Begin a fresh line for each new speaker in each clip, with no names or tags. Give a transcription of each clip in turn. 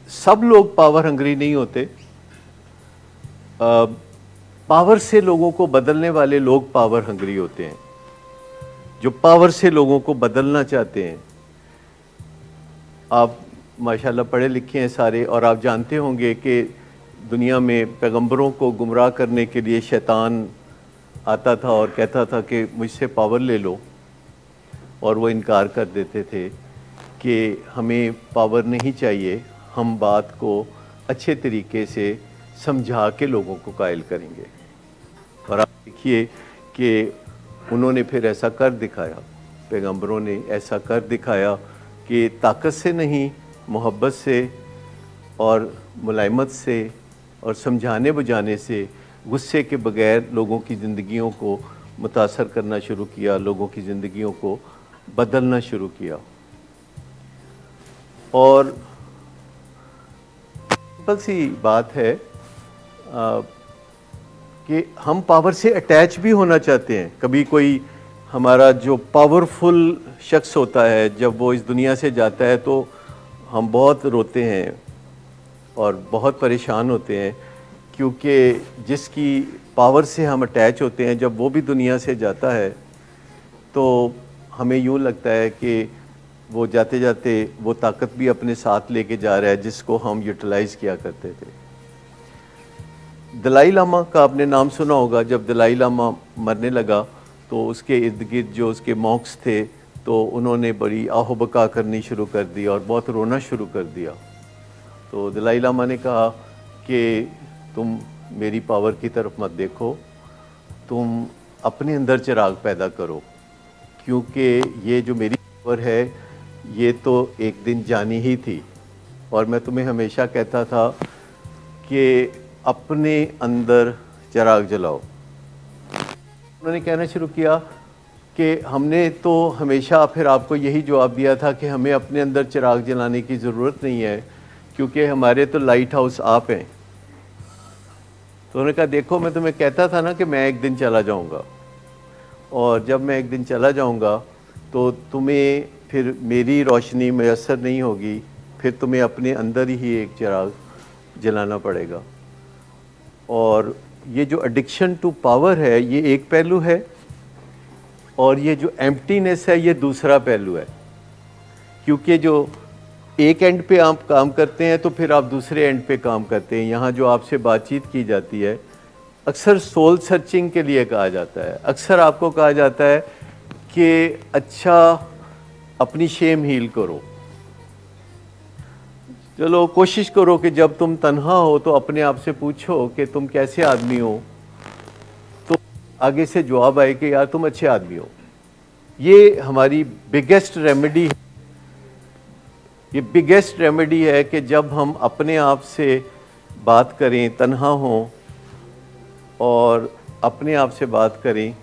सब लोग power hungry नहीं होते। पावर से लोगों को बदलने वाले लोग पावर हंग्री होते हैं, जो पावर से लोगों को बदलना चाहते हैं। आप माशाल्लाह पढ़े लिखे हैं सारे, और आप जानते होंगे कि दुनिया में पैगंबरों को गुमराह करने के लिए शैतान आता था और कहता था कि मुझसे पावर ले लो, और वो इनकार कर देते थे कि हमें पावर नहीं चाहिए, हम बात को अच्छे तरीके से समझा के लोगों को कायल करेंगे। और आप देखिए कि उन्होंने फिर ऐसा कर दिखाया, पैगंबरों ने ऐसा कर दिखाया कि ताकत से नहीं, मोहब्बत से और मुलायमत से और समझाने बुझाने से, गुस्से के बगैर लोगों की ज़िंदगियों को मुतासर करना शुरू किया, लोगों की ज़िंदगियों को बदलना शुरू किया। और सिंपल सी बात है कि हम पावर से अटैच भी होना चाहते हैं। कभी कोई हमारा जो पावरफुल शख्स होता है, जब वो इस दुनिया से जाता है तो हम बहुत रोते हैं और बहुत परेशान होते हैं, क्योंकि जिसकी पावर से हम अटैच होते हैं, जब वो भी दुनिया से जाता है तो हमें यूँ लगता है कि वो जाते जाते वो ताकत भी अपने साथ लेके जा रहा है जिसको हम यूटिलाइज़ किया करते थे। दलाई लामा का आपने नाम सुना होगा। जब दलाई लामा मरने लगा तो उसके इर्द गिर्द जो उसके मॉन्क्स थे, तो उन्होंने बड़ी आहो-बका करनी शुरू कर दी और बहुत रोना शुरू कर दिया। तो दलाई लामा ने कहा कि तुम मेरी पावर की तरफ मत देखो, तुम अपने अंदर चिराग पैदा करो, क्योंकि ये जो मेरी पावर है ये तो एक दिन जानी ही थी। और मैं तुम्हें हमेशा कहता था कि अपने अंदर चिराग जलाओ। उन्होंने कहना शुरू किया कि हमने तो हमेशा फिर आपको यही जवाब दिया था कि हमें अपने अंदर चिराग जलाने की ज़रूरत नहीं है, क्योंकि हमारे तो लाइट हाउस आप हैं। तो उन्होंने कहा देखो, मैं तुम्हें कहता था ना कि मैं एक दिन चला जाऊंगा, और जब मैं एक दिन चला जाऊंगा तो तुम्हें फिर मेरी रोशनी मैसर नहीं होगी, फिर तुम्हें अपने अंदर ही एक चिराग जलाना पड़ेगा। और ये जो एडिक्शन टू पावर है ये एक पहलू है, और ये जो एम्प्टीनेस है ये दूसरा पहलू है। क्योंकि जो एक एंड पे आप काम करते हैं तो फिर आप दूसरे एंड पे काम करते हैं। यहाँ जो आपसे बातचीत की जाती है अक्सर सोल सर्चिंग के लिए कहा जाता है। अक्सर आपको कहा जाता है कि अच्छा अपनी शेम हील करो, चलो कोशिश करो कि जब तुम तन्हा हो तो अपने आप से पूछो कि तुम कैसे आदमी हो, तो आगे से जवाब आए कि यार तुम अच्छे आदमी हो। ये हमारी बिगेस्ट रेमेडी है। ये बिगेस्ट रेमेडी है कि जब हम अपने आप से बात करें, तन्हा हों और अपने आप से बात करें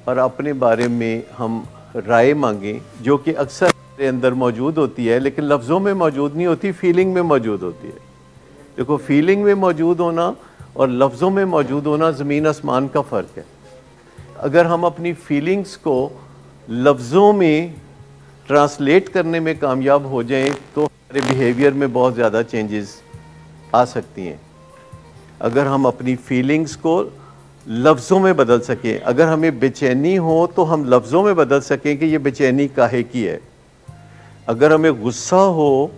और अपने बारे में हम राय मांगें, जो कि अक्सर मेरे अंदर मौजूद होती है लेकिन लफ्ज़ों में मौजूद नहीं होती, फीलिंग में मौजूद होती है। देखो, फीलिंग में मौजूद होना और लफ्ज़ों में मौजूद होना ज़मीन आसमान का फ़र्क है। अगर हम अपनी फीलिंग्स को लफ्ज़ों में ट्रांसलेट करने में कामयाब हो जाएं तो हमारे बिहेवियर में बहुत ज़्यादा चेंजेस आ सकती हैं। अगर हम अपनी फीलिंग्स को लफ्ज़ों में बदल सकें, अगर हमें बेचैनी हो तो हम लफ्ज़ों में बदल सकें कि ये बेचैनी काहे की है। अगर हमें गुस्सा हो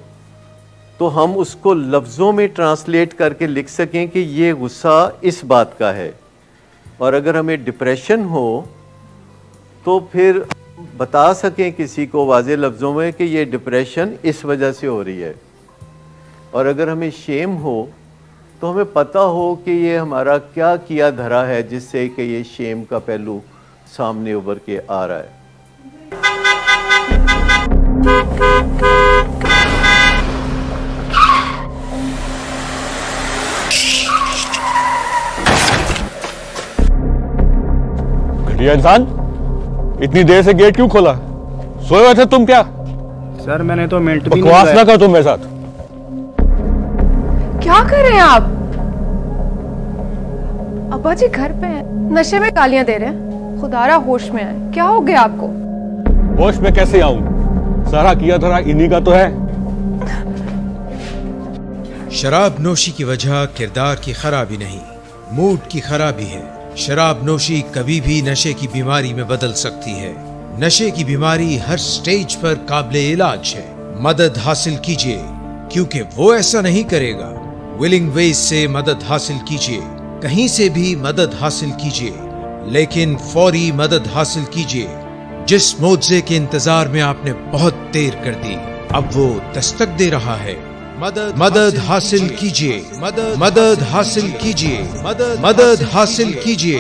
तो हम उसको लफ्ज़ों में ट्रांसलेट करके लिख सकें कि ये गुस्सा इस बात का है। और अगर हमें डिप्रेशन हो तो फिर बता सकें किसी को वाज़े लफ्ज़ों में कि ये डिप्रेशन इस वजह से हो रही है। और अगर हमें शेम हो तो हमें पता हो कि ये हमारा क्या किया धरा है जिससे कि ये शेम का पहलू सामने उभर के आ रहा है।
घटिया इंसान, इतनी देर से गेट क्यों खोला? सोए हुए थे तुम क्या?
सर मैंने तो मिनट भी
बकवास ना कर तुम मेरे साथ।
क्या कर रहे हैं आप? अब्बा जी घर पे हैं, नशे में गालियां दे रहे हैं। खुदारा होश में आए, क्या हो गया आपको?
होश में कैसे आऊं? सारा किया धरा इन्हीं का तो है।
शराब नोशी की वजह किरदार की खराबी नहीं, मूड की खराबी है। शराब नोशी कभी भी नशे की बीमारी में बदल सकती है। नशे की बीमारी हर स्टेज पर काबिले इलाज है। मदद हासिल कीजिए, क्योंकि वो ऐसा नहीं करेगा। विलिंग वेज से मदद हासिल कीजिए, कहीं से भी मदद हासिल कीजिए, लेकिन फौरी मदद हासिल कीजिए। जिस मोज़े के इंतजार में आपने बहुत देर कर दी, अब वो दस्तक दे रहा है। मदद हासिल कीजिए, मदद हासिल कीजिए, मदद हासिल कीजिए।